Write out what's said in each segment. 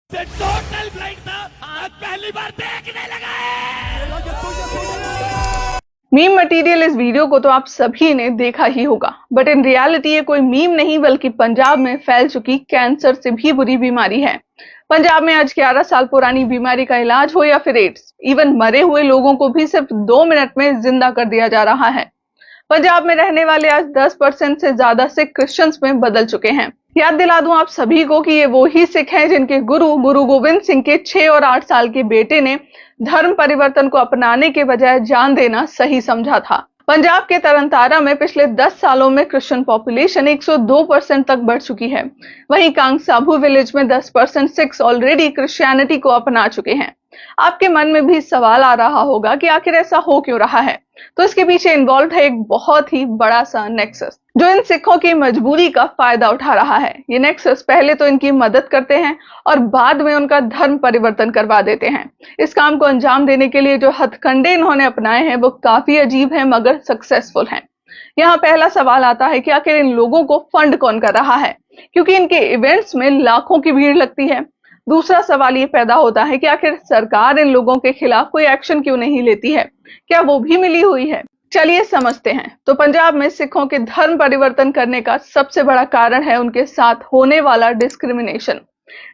Total blind था, आज पहली बार देखने लगा है। मीम मटेरियल इस वीडियो को तो आप सभी ने देखा ही होगा, बट इन रियलिटी ये कोई मीम नहीं बल्कि पंजाब में फैल चुकी कैंसर से भी बुरी बीमारी है। पंजाब में आज 11 साल पुरानी बीमारी का इलाज हो या फिर एड्स, इवन मरे हुए लोगों को भी सिर्फ 2 मिनट में जिंदा कर दिया जा रहा है। पंजाब में रहने वाले आज 10% से ज्यादा सिख क्रिश्चियंस में बदल चुके हैं। याद दिला दूं आप सभी को कि ये वो ही सिख हैं जिनके गुरु गोविंद सिंह के 6 और 8 साल के बेटे ने धर्म परिवर्तन को अपनाने के बजाय जान देना सही समझा था। पंजाब के तरनतारा में पिछले 10 सालों में क्रिश्चियन पॉपुलेशन 102% तक बढ़ चुकी है। वहीं कांग साबू विलेज में 10% सिख्स ऑलरेडी क्रिश्चियनिटी को अपना चुके हैं। आपके मन में भी सवाल आ रहा होगा कि आखिर ऐसा हो क्यों रहा है, तो इसके पीछे इन्वॉल्व है एक बहुत ही बड़ा सा नेक्सस जो इन सिखों की मजबूरी का फायदा उठा रहा है। ये नेक्सस पहले तो इनकी मदद करते हैं और बाद में उनका धर्म परिवर्तन करवा देते हैं। इस काम को अंजाम देने के लिए जो हथकंडे इन्होंने अपनाए हैं वो काफी अजीब है मगर सक्सेसफुल हैं। यहाँ पहला सवाल आता है कि आखिर इन लोगों को फंड कौन कर रहा है, क्योंकि इनके इवेंट्स में लाखों की भीड़ लगती है। दूसरा सवाल ये पैदा होता है कि आखिर सरकार इन लोगों के खिलाफ कोई एक्शन क्यों नहीं लेती है, क्या वो भी मिली हुई है? चलिए समझते हैं। तो पंजाब में सिखों के धर्म परिवर्तन करने का सबसे बड़ा कारण है उनके साथ होने वाला डिस्क्रिमिनेशन।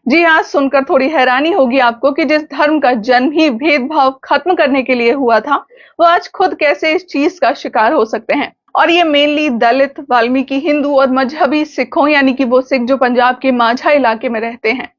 जी हाँ, सुनकर थोड़ी हैरानी होगी आपको कि जिस धर्म का जन्म ही भेदभाव खत्म करने के लिए हुआ था, वो आज खुद कैसे इस चीज का शिकार हो सकते हैं। और ये मेनली दलित, वाल्मीकि, हिंदू और मजहबी सिखों, यानी कि वो सिख जो पंजाब के माझा इलाके में रहते हैं।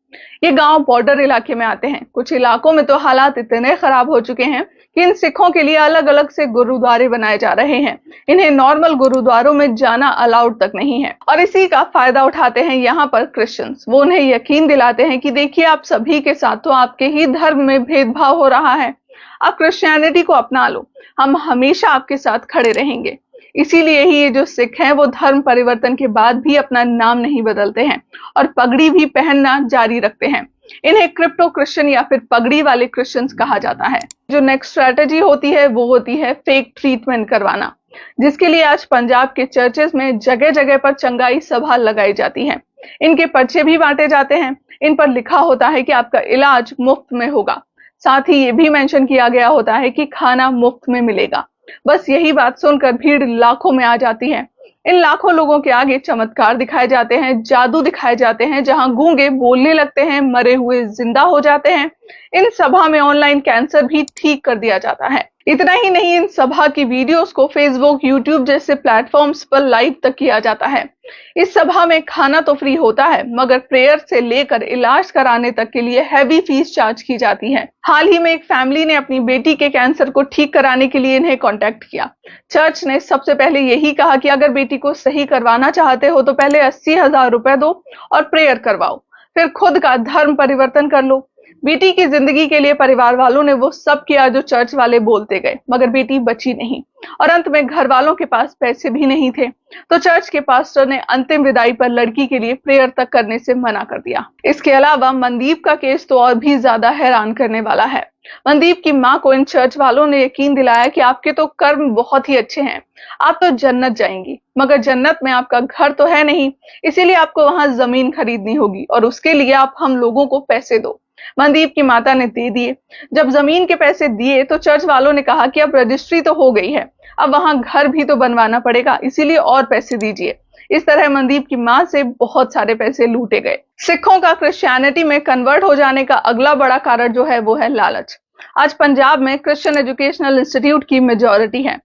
ये गांव बॉर्डर इलाके में आते हैं। कुछ इलाकों में तो हालात इतने खराब हो चुके हैं कि इन सिखों के लिए अलग अलग से गुरुद्वारे बनाए जा रहे हैं। इन्हें नॉर्मल गुरुद्वारों में जाना अलाउड तक नहीं है। और इसी का फायदा उठाते हैं यहाँ पर क्रिश्चियंस। वो उन्हें यकीन दिलाते हैं कि देखिए, आप सभी के साथ तो आपके ही धर्म में भेदभाव हो रहा है, आप क्रिश्चियनिटी को अपना लो, हम हमेशा आपके साथ खड़े रहेंगे। इसीलिए ही ये जो सिख हैं वो धर्म परिवर्तन के बाद भी अपना नाम नहीं बदलते हैं और पगड़ी भी पहनना जारी रखते हैं। इन्हें क्रिप्टो क्रिश्चियन या फिर पगड़ी वाले क्रिश्चियंस कहा जाता है। जो नेक्स्ट स्ट्रेटेजी होती है वो होती है फेक ट्रीटमेंट करवाना, जिसके लिए आज पंजाब के चर्चेस में जगह जगह पर चंगाई सभा लगाई जाती है। इनके पर्चे भी बांटे जाते हैं। इन पर लिखा होता है कि आपका इलाज मुफ्त में होगा। साथ ही ये भी मेंशन किया गया होता है कि खाना मुफ्त में मिलेगा। बस यही बात सुनकर भीड़ लाखों में आ जाती है। इन लाखों लोगों के आगे चमत्कार दिखाए जाते हैं, जादू दिखाए जाते हैं, जहां गूंगे बोलने लगते हैं, मरे हुए जिंदा हो जाते हैं। इन सभा में ऑनलाइन कैंसर भी ठीक कर दिया जाता है। इतना ही नहीं, इन सभा की वीडियोस को फेसबुक, यूट्यूब जैसे प्लेटफॉर्म्स पर लाइव तक किया जाता है। इस सभा में खाना तो फ्री होता है मगर प्रेयर से लेकर इलाज कराने तक के लिए हैवी फीस चार्ज की जाती है। हाल ही में एक फैमिली ने अपनी बेटी के कैंसर को ठीक कराने के लिए इन्हें कांटेक्ट किया। चर्च ने सबसे पहले यही कहा कि अगर बेटी को सही करवाना चाहते हो तो पहले 80,000 रुपए दो और प्रेयर करवाओ, फिर खुद का धर्म परिवर्तन कर लो। बेटी की जिंदगी के लिए परिवार वालों ने वो सब किया जो चर्च वाले बोलते गए, मगर बेटी बची नहीं और अंत में घर वालों के पास पैसे भी नहीं थे, तो चर्च के पास्टर ने अंतिम विदाई पर लड़की के लिए प्रेयर तक करने से मना कर दिया। इसके अलावा मनदीप का केस तो और भी ज्यादा हैरान करने वाला है। मनदीप की मां को इन चर्च वालों ने यकीन दिलाया कि आपके तो कर्म बहुत ही अच्छे हैं, आप तो जन्नत जाएंगी, मगर जन्नत में आपका घर तो है नहीं, इसीलिए आपको वहां जमीन खरीदनी होगी और उसके लिए आप हम लोगों को पैसे दो। मनदीप की माता ने दे दिए। जब जमीन के पैसे दिए तो चर्च वालों ने कहा कि अब रजिस्ट्री तो हो गई है, अब वहां घर भी तो बनवाना पड़ेगा, इसीलिए और पैसे दीजिए। इस तरह मनदीप की मां से बहुत सारे पैसे लूटे गए। सिखों का क्रिश्चियनिटी में कन्वर्ट हो जाने का अगला बड़ा कारण जो है वो है लालच। आज पंजाब में क्रिश्चियन एजुकेशनल इंस्टीट्यूट की मेजॉरिटी है,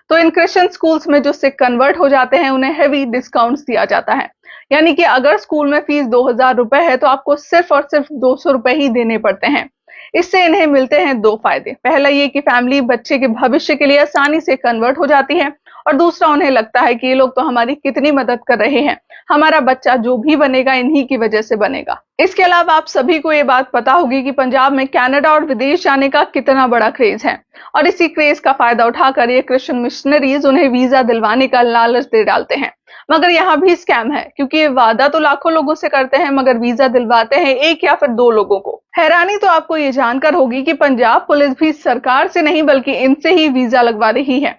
तो इन क्रिश्चियन स्कूल्स में जो सिख कन्वर्ट हो जाते हैं उन्हें हेवी डिस्काउंट्स दिया जाता है। यानी कि अगर स्कूल में फीस 2,000 रुपए है तो आपको सिर्फ और सिर्फ 200 रुपए ही देने पड़ते हैं। इससे इन्हें मिलते हैं 2 फायदे। पहला ये कि फैमिली बच्चे के भविष्य के लिए आसानी से कन्वर्ट हो जाती है और दूसरा, उन्हें लगता है कि ये लोग तो हमारी कितनी मदद कर रहे हैं, हमारा बच्चा जो भी बनेगा इन्हीं की वजह से बनेगा। इसके अलावा आप सभी को ये बात पता होगी कि पंजाब में कनाडा और विदेश जाने का कितना बड़ा क्रेज है और इसी क्रेज का फायदा उठाकर ये क्रिश्चियन मिशनरीज उन्हें वीजा दिलवाने का लालच दे डालते हैं। मगर यहाँ भी स्कैम है, क्योंकि ये वादा तो लाखों लोगों से करते हैं मगर वीजा दिलवाते हैं 1 या फिर 2 लोगों को। हैरानी तो आपको ये जानकर होगी कि पंजाब पुलिस भी सरकार से नहीं बल्कि इनसे ही वीजा लगवा रही है।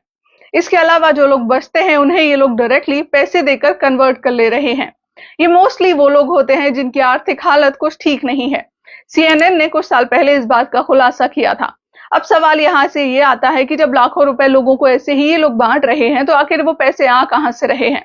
इसके अलावा जो लोग बचते हैं उन्हें ये लोग डायरेक्टली पैसे देकर कन्वर्ट कर ले रहे हैं। ये मोस्टली वो लोग होते हैं जिनकी आर्थिक हालत कुछ ठीक नहीं है। CNN ने कुछ साल पहले इस बात का खुलासा किया था। अब सवाल यहाँ से ये आता है कि जब लाखों रुपए लोगों को ऐसे ही ये लोग बांट रहे हैं, तो आखिर वो पैसे आ कहां से रहे हैं?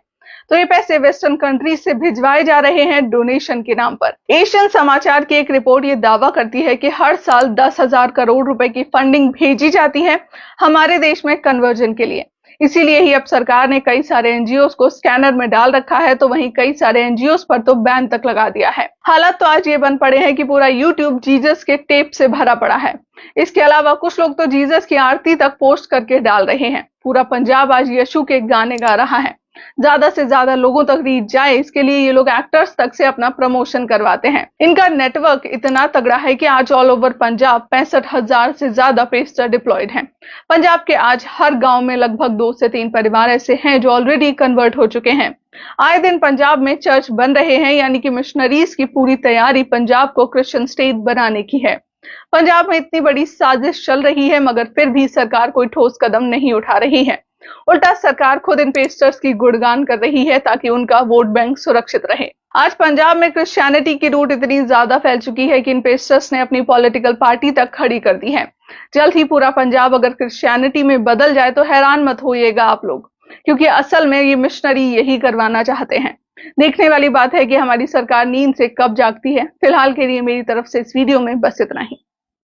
तो ये पैसे वेस्टर्न कंट्रीज से भिजवाए जा रहे हैं डोनेशन के नाम पर। एशियन समाचार की एक रिपोर्ट ये दावा करती है कि हर साल 10,000 करोड़ रुपए की फंडिंग भेजी जाती है हमारे देश में कन्वर्जन के लिए। इसीलिए ही अब सरकार ने कई सारे एनजीओs को स्कैनर में डाल रखा है, तो वहीं कई सारे एनजीओs पर तो बैन तक लगा दिया है। हालात तो आज ये बन पड़े हैं कि पूरा यूट्यूब जीसस के टेप से भरा पड़ा है। इसके अलावा कुछ लोग तो जीसस की आरती तक पोस्ट करके डाल रहे हैं। पूरा पंजाब आज यीशु के गाने गा रहा है। ज्यादा से ज्यादा लोगों तक रीच जाए, इसके लिए ये लोग एक्टर्स तक से अपना प्रमोशन करवाते हैं। इनका नेटवर्क इतना तगड़ा है कि आज ऑल ओवर पंजाब 65,000 से ज्यादा पेस्टर डिप्लॉयड हैं। पंजाब के आज हर गांव में लगभग 2 से 3 परिवार ऐसे हैं जो ऑलरेडी कन्वर्ट हो चुके हैं। आए दिन पंजाब में चर्च बन रहे हैं, यानी कि मिशनरीज की पूरी तैयारी पंजाब को क्रिश्चियन स्टेट बनाने की है। पंजाब में इतनी बड़ी साजिश चल रही है, मगर फिर भी सरकार कोई ठोस कदम नहीं उठा रही है। उल्टा सरकार खुद इन पेस्टर्स की गुणगान कर रही है ताकि उनका वोट बैंक सुरक्षित रहे। आज पंजाब में क्रिश्चियनिटी की रूट इतनी ज्यादा फैल चुकी है कि इन पेस्टर्स ने अपनी पॉलिटिकल पार्टी तक खड़ी कर दी है। जल्द ही पूरा पंजाब अगर क्रिश्चियनिटी में बदल जाए तो हैरान मत होइएगा आप लोग, क्योंकि असल में ये मिशनरी यही करवाना चाहते हैं। देखने वाली बात है कि हमारी सरकार नींद से कब जागती है। फिलहाल के लिए मेरी तरफ से इस वीडियो में बस इतना ही।